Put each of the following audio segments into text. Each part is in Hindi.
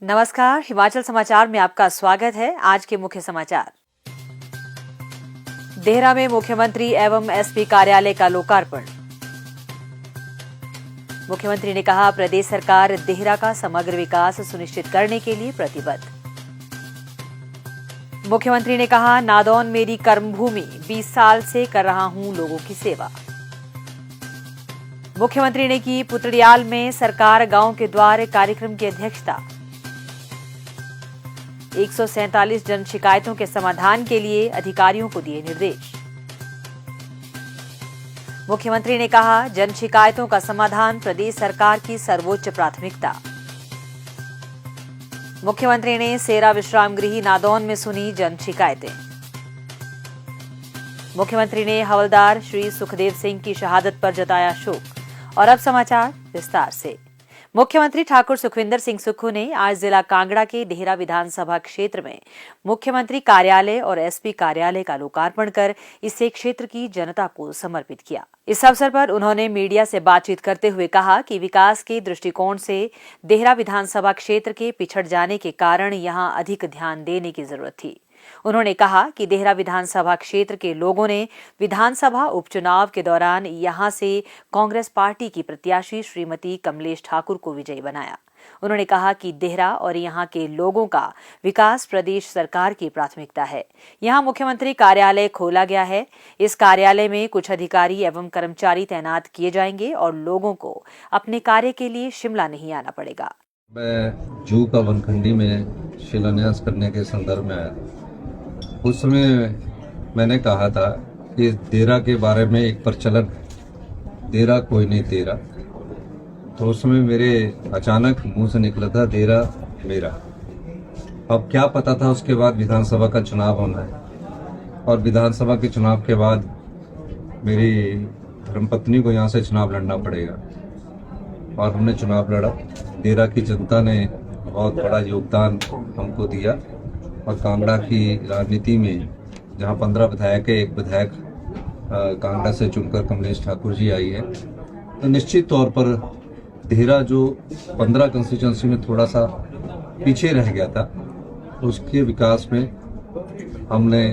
नमस्कार, हिमाचल समाचार में आपका स्वागत है। आज के मुख्य समाचार। देहरा में मुख्यमंत्री एवं एसपी कार्यालय का लोकार्पण। मुख्यमंत्री ने कहा, प्रदेश सरकार देहरा का समग्र विकास सुनिश्चित करने के लिए प्रतिबद्ध। मुख्यमंत्री ने कहा, नादौन मेरी कर्मभूमि, 20 साल से कर रहा हूं लोगों की सेवा। मुख्यमंत्री ने की पुतड़ियाल में सरकार गांव के द्वार कार्यक्रम की अध्यक्षता। 147 जन शिकायतों के समाधान के लिए अधिकारियों को दिए निर्देश। मुख्यमंत्री ने कहा, जन शिकायतों का समाधान प्रदेश सरकार की सर्वोच्च प्राथमिकता। मुख्यमंत्री ने सेरा विश्राम गृह नादौन में सुनी जन शिकायतें। मुख्यमंत्री ने हवलदार श्री सुखदेव सिंह की शहादत पर जताया शोक। और अब समाचार विस्तार से। मुख्यमंत्री ठाकुर सुखविंदर सिंह सुक्खू ने आज जिला कांगड़ा के देहरा विधानसभा क्षेत्र में मुख्यमंत्री कार्यालय और एसपी कार्यालय का लोकार्पण कर इसे क्षेत्र की जनता को समर्पित किया। इस अवसर पर उन्होंने मीडिया से बातचीत करते हुए कहा कि विकास के दृष्टिकोण से देहरा विधानसभा क्षेत्र के पिछड़ जाने के कारण यहां अधिक ध्यान देने की जरूरत थी। उन्होंने कहा कि देहरा विधानसभा क्षेत्र के लोगों ने विधानसभा उपचुनाव के दौरान यहां से कांग्रेस पार्टी की प्रत्याशी श्रीमती कमलेश ठाकुर को विजयी बनाया। उन्होंने कहा कि देहरा और यहां के लोगों का विकास प्रदेश सरकार की प्राथमिकता है। यहां मुख्यमंत्री कार्यालय खोला गया है। इस कार्यालय में कुछ अधिकारी एवं कर्मचारी तैनात किए जाएंगे और लोगों को अपने कार्य के लिए शिमला नहीं आना पड़ेगा। मैं जू का वनखंडी में शिलान्यास करने के संदर्भ में आया। उस समय मैंने कहा था कि देहरा के बारे में एक प्रचलन, देहरा कोई नहीं तेरा। तो उस समय मेरे अचानक मुंह से निकला था देहरा मेरा। अब क्या पता था उसके बाद विधानसभा का चुनाव होना है और विधानसभा के चुनाव के बाद मेरी धर्मपत्नी को यहाँ से चुनाव लड़ना पड़ेगा। और हमने चुनाव लड़ा। देहरा की जनता ने बहुत बड़ा योगदान हमको दिया और कांगड़ा की राजनीति में जहाँ 15 विधायक है, एक विधायक कांगड़ा से चुनकर कमलेश ठाकुर जी आई है, तो निश्चित तौर पर देहरा जो 15 कंस्टिट्यूंसी में थोड़ा सा पीछे रह गया था, उसके विकास में हमने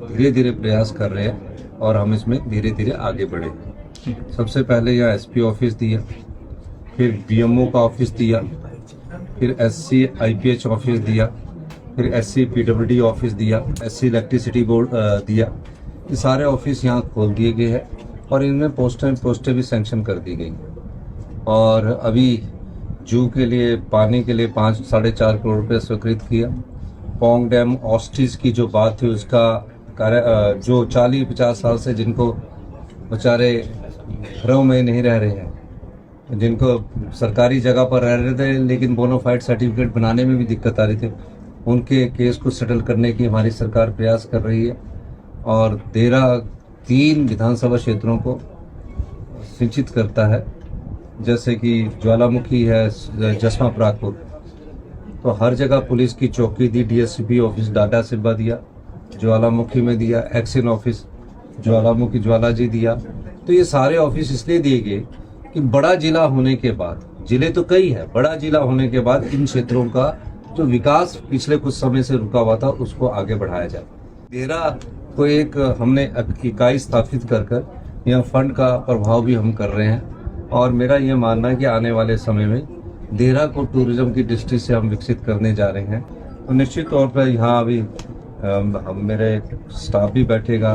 धीरे धीरे प्रयास कर रहे हैं और हम इसमें धीरे धीरे आगे बढ़े। सबसे पहले यहाँ एसपी ऑफिस दिया, फिर बीएमओ का ऑफिस दिया, फिर एससी आईपीएच ऑफिस दिया, फिर एससी पीडब्ल्यूडी ऑफिस दिया, एससी इलेक्ट्रिसिटी बोर्ड दिया। ये सारे ऑफिस यहाँ खोल दिए गए हैं और इनमें पोस्टें भी सैंक्शन कर दी गई। और अभी जू के लिए पानी के लिए 5-4.5 करोड़ रुपये स्वीकृत किया। पोंग डैम ऑस्टिस की जो बात थी उसका कार्य, जो 40-50 साल से जिनको बेचारे घरों में नहीं रह रहे हैं, जिनको सरकारी जगह पर रह रहे थे लेकिन बोनाफाइड सर्टिफिकेट बनाने में भी दिक्कत आ रही थी, उनके केस को सेटल करने की हमारी सरकार प्रयास कर रही है। और देहरा 3 विधानसभा क्षेत्रों को सिंचित करता है, जैसे कि ज्वालामुखी है, जसमा परागपुर, तो हर जगह पुलिस की चौकी दी, डीएसपी ऑफिस डाडा सिब्बा दिया, ज्वालामुखी में दिया, एक्शन ऑफिस ज्वालामुखी ज्वालाजी दिया। तो ये सारे ऑफिस इसलिए दिए गए कि बड़ा जिला होने के बाद, जिले तो कई है, बड़ा जिला होने के बाद इन क्षेत्रों का जो विकास पिछले कुछ समय से रुका हुआ था उसको आगे बढ़ाया जाए। देहरा को एक हमने इकाई स्थापित कर यह फंड का प्रभाव भी हम कर रहे हैं और मेरा ये मानना है कि आने वाले समय में देहरा को टूरिज्म की दृष्टि से हम विकसित करने जा रहे हैं। तो निश्चित तौर पर यहाँ अभी मेरे स्टाफ भी बैठेगा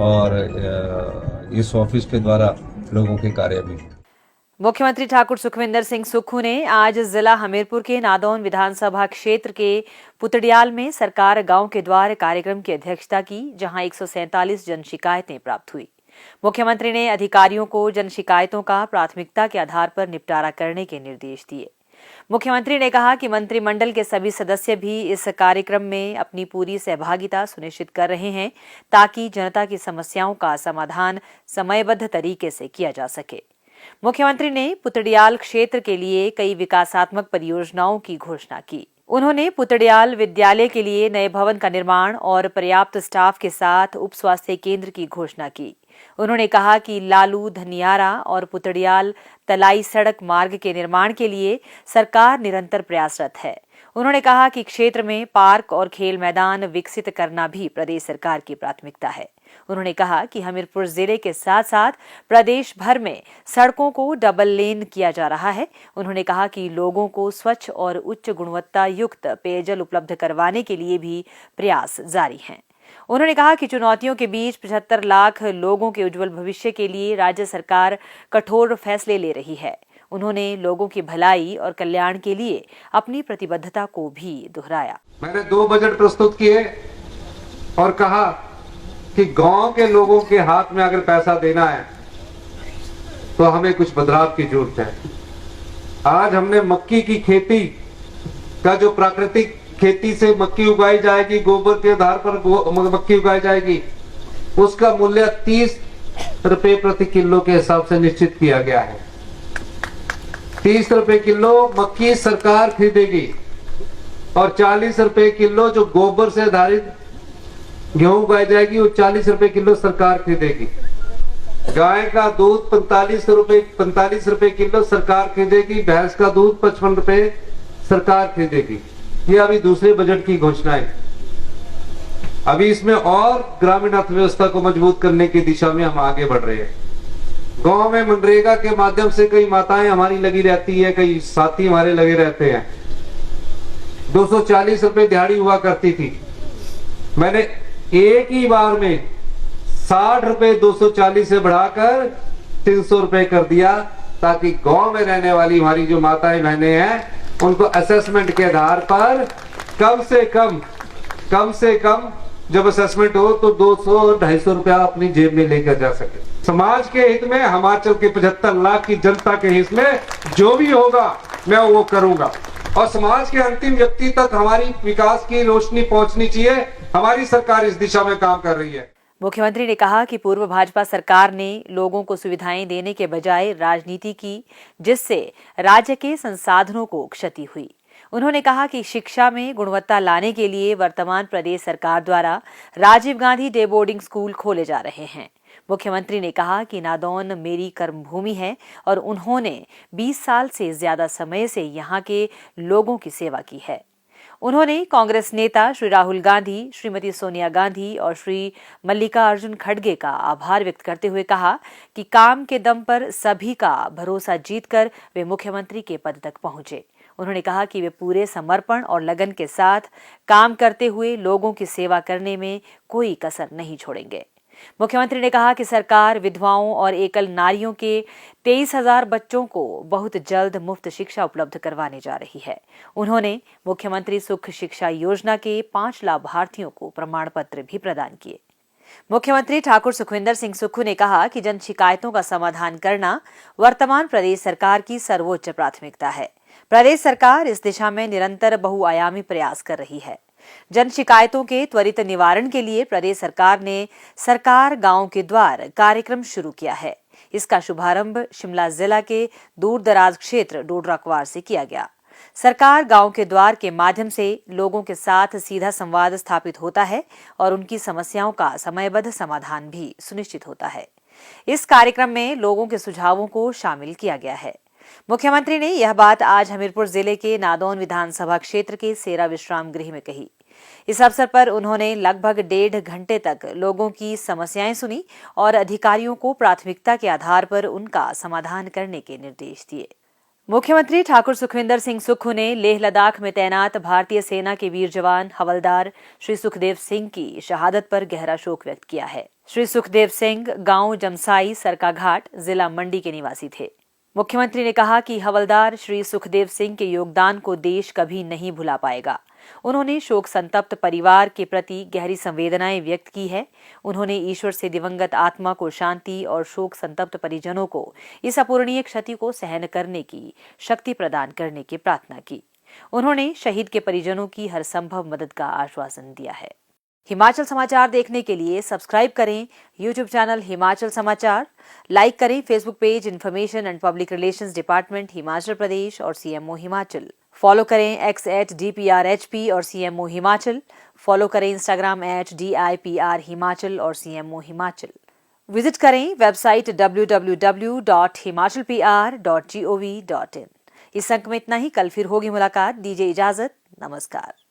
और इस ऑफिस के द्वारा लोगों के कार्य भी। मुख्यमंत्री ठाकुर सुखविंदर सिंह सुक्खू ने आज जिला हमीरपुर के नादौन विधानसभा क्षेत्र के पुतड़ियाल में सरकार गांव के द्वार कार्यक्रम की अध्यक्षता की, जहां 147 जन शिकायतें प्राप्त हुई। मुख्यमंत्री ने अधिकारियों को जन शिकायतों का प्राथमिकता के आधार पर निपटारा करने के निर्देश दिए। मुख्यमंत्री ने कहा कि मंत्रिमंडल के सभी सदस्य भी इस कार्यक्रम में अपनी पूरी सहभागिता सुनिश्चित कर रहे हैं ताकि जनता की समस्याओं का समाधान समयबद्ध तरीके से किया जा सके। मुख्यमंत्री ने पुतड़ियाल क्षेत्र के लिए कई विकासात्मक परियोजनाओं की घोषणा की। उन्होंने पुतड़ियाल विद्यालय के लिए नए भवन का निर्माण और पर्याप्त स्टाफ के साथ उप स्वास्थ्य केंद्र की घोषणा की। उन्होंने कहा कि लालू धनियारा और पुतड़ियाल तलाई सड़क मार्ग के निर्माण के लिए सरकार निरंतर प्रयासरत है। उन्होंने कहा कि क्षेत्र में पार्क और खेल मैदान विकसित करना भी प्रदेश सरकार की प्राथमिकता है। उन्होंने कहा कि हमीरपुर जिले के साथ साथ प्रदेश भर में सड़कों को डबल लेन किया जा रहा है। उन्होंने कहा कि लोगों को स्वच्छ और उच्च गुणवत्ता युक्त पेयजल उपलब्ध करवाने के लिए भी प्रयास जारी हैं। उन्होंने कहा कि चुनौतियों के बीच 75 लाख लोगों के उज्जवल भविष्य के लिए राज्य सरकार कठोर फैसले ले रही है। उन्होंने लोगों की भलाई और कल्याण के लिए अपनी प्रतिबद्धता को भी दोहराया। मैंने 2 बजट प्रस्तुत किए और कहा कि गांव के लोगों के हाथ में अगर पैसा देना है तो हमें कुछ बदलाव की जरूरत है। आज हमने मक्की की खेती का, जो प्राकृतिक खेती से मक्की उगाई जाएगी, गोबर के आधार पर मक्की उगाई जाएगी, उसका मूल्य 30 रुपए प्रति किलो के हिसाब से निश्चित किया गया है। 30 रुपए किलो मक्की सरकार खरीदेगी और 40 रुपए किलो जो गोबर से आधारित गेहूं उगाई जाएगी वो 40 रुपए किलो सरकार खरीदेगी। गाय का दूध 45 रुपए किलो सरकार खरीदेगी। भैंस का दूध 55 रुपए सरकार खरीदेगी। ये अभी दूसरे बजट की घोषणा है। अभी इसमें और ग्रामीण अर्थव्यवस्था को मजबूत करने की दिशा में हम आगे बढ़ रहे हैं। गांव में मनरेगा के माध्यम से कई माताएं हमारी लगी रहती है, कई साथी हमारे लगे रहते हैं। 240 रुपए दिहाड़ी हुआ करती थी। मैंने एक ही बार में 60 रुपए 240 से बढ़ाकर 300 रुपए कर दिया, ताकि गांव में रहने वाली हमारी जो माताएं बहनें हैं उनको असेसमेंट के आधार पर कम से कम जब असेसमेंट हो तो 200-250 रुपया अपनी जेब में लेकर जा सके। समाज के हित में, हिमाचल के 75 लाख की जनता के हित में जो भी होगा मैं वो करूंगा और समाज के अंतिम व्यक्ति तक हमारी विकास की रोशनी पहुंचनी चाहिए। हमारी सरकार इस दिशा में काम कर रही है। मुख्यमंत्री ने कहा कि पूर्व भाजपा सरकार ने लोगों को सुविधाएं देने के बजाय राजनीति की, जिससे राज्य के संसाधनों को क्षति हुई। उन्होंने कहा कि शिक्षा में गुणवत्ता लाने के लिए वर्तमान प्रदेश सरकार द्वारा Rajiv Gandhi day boarding school खोले जा रहे हैं। मुख्यमंत्री ने कहा कि नादौन मेरी कर्मभूमि है और उन्होंने 20 साल से ज्यादा समय से यहाँ के लोगों की सेवा की है। उन्होंने कांग्रेस नेता श्री राहुल गांधी, श्रीमती सोनिया गांधी और श्री मल्लिकार्जुन खड़गे का आभार व्यक्त करते हुए कहा कि काम के दम पर सभी का भरोसा जीतकर वे मुख्यमंत्री के पद तक पहुंचे। उन्होंने कहा कि वे पूरे समर्पण और लगन के साथ काम करते हुए लोगों की सेवा करने में कोई कसर नहीं छोड़ेंगे। मुख्यमंत्री ने कहा कि सरकार विधवाओं और एकल नारियों के 23,000 बच्चों को बहुत जल्द मुफ्त शिक्षा उपलब्ध करवाने जा रही है। उन्होंने मुख्यमंत्री सुख शिक्षा योजना के 5 लाभार्थियों को प्रमाण पत्र भी प्रदान किए। मुख्यमंत्री ठाकुर सुखविंदर सिंह सुक्खू ने कहा कि जन शिकायतों का समाधान करना वर्तमान प्रदेश सरकार की सर्वोच्च प्राथमिकता है। प्रदेश सरकार इस दिशा में निरंतर बहुआयामी प्रयास कर रही है। जन शिकायतों के त्वरित निवारण के लिए प्रदेश सरकार ने सरकार गांव के द्वार कार्यक्रम शुरू किया है। इसका शुभारंभ शिमला जिला के दूर दराज क्षेत्र डोडराक्वार से किया गया। सरकार गांव के द्वार के माध्यम से लोगों के साथ सीधा संवाद स्थापित होता है और उनकी समस्याओं का समयबद्ध समाधान भी सुनिश्चित होता है। इस कार्यक्रम में लोगों के सुझावों को शामिल किया गया है। मुख्यमंत्री ने यह बात आज हमीरपुर जिले के नादौन विधानसभा क्षेत्र के सेरा विश्राम गृह में कही। इस अवसर पर उन्होंने लगभग 1.5 घंटे तक लोगों की समस्याएं सुनी और अधिकारियों को प्राथमिकता के आधार पर उनका समाधान करने के निर्देश दिए। मुख्यमंत्री ठाकुर सुखविंदर सिंह सुक्खू ने लेह लद्दाख में तैनात भारतीय सेना के वीर जवान हवलदार श्री सुखदेव सिंह की शहादत पर गहरा शोक व्यक्त किया है। श्री सुखदेव सिंह गांव जमसाई सरकाघाट जिला मंडी के निवासी थे। मुख्यमंत्री ने कहा कि हवलदार श्री सुखदेव सिंह के योगदान को देश कभी नहीं भुला पाएगा। उन्होंने शोक संतप्त परिवार के प्रति गहरी संवेदनाएं व्यक्त की है। उन्होंने ईश्वर से दिवंगत आत्मा को शांति और शोक संतप्त परिजनों को इस अपूरणीय क्षति को सहन करने की शक्ति प्रदान करने की प्रार्थना की। उन्होंने शहीद के परिजनों की हर संभव मदद का आश्वासन दिया है। हिमाचल समाचार देखने के लिए सब्सक्राइब करें यूट्यूब चैनल हिमाचल समाचार, लाइक करें Facebook page information and public relations department Himachal Pradesh और सीएमओ हिमाचल। फॉलो करें X @DPRHP और CMO हिमाचल। फॉलो करें इंस्टाग्राम @DIPR हिमाचल और CMO हिमाचल। विजिट करें वेबसाइट www.himachalpr.gov.in। इस अंक में इतना ही। कल फिर होगी मुलाकात। दीजिए इजाजत। नमस्कार।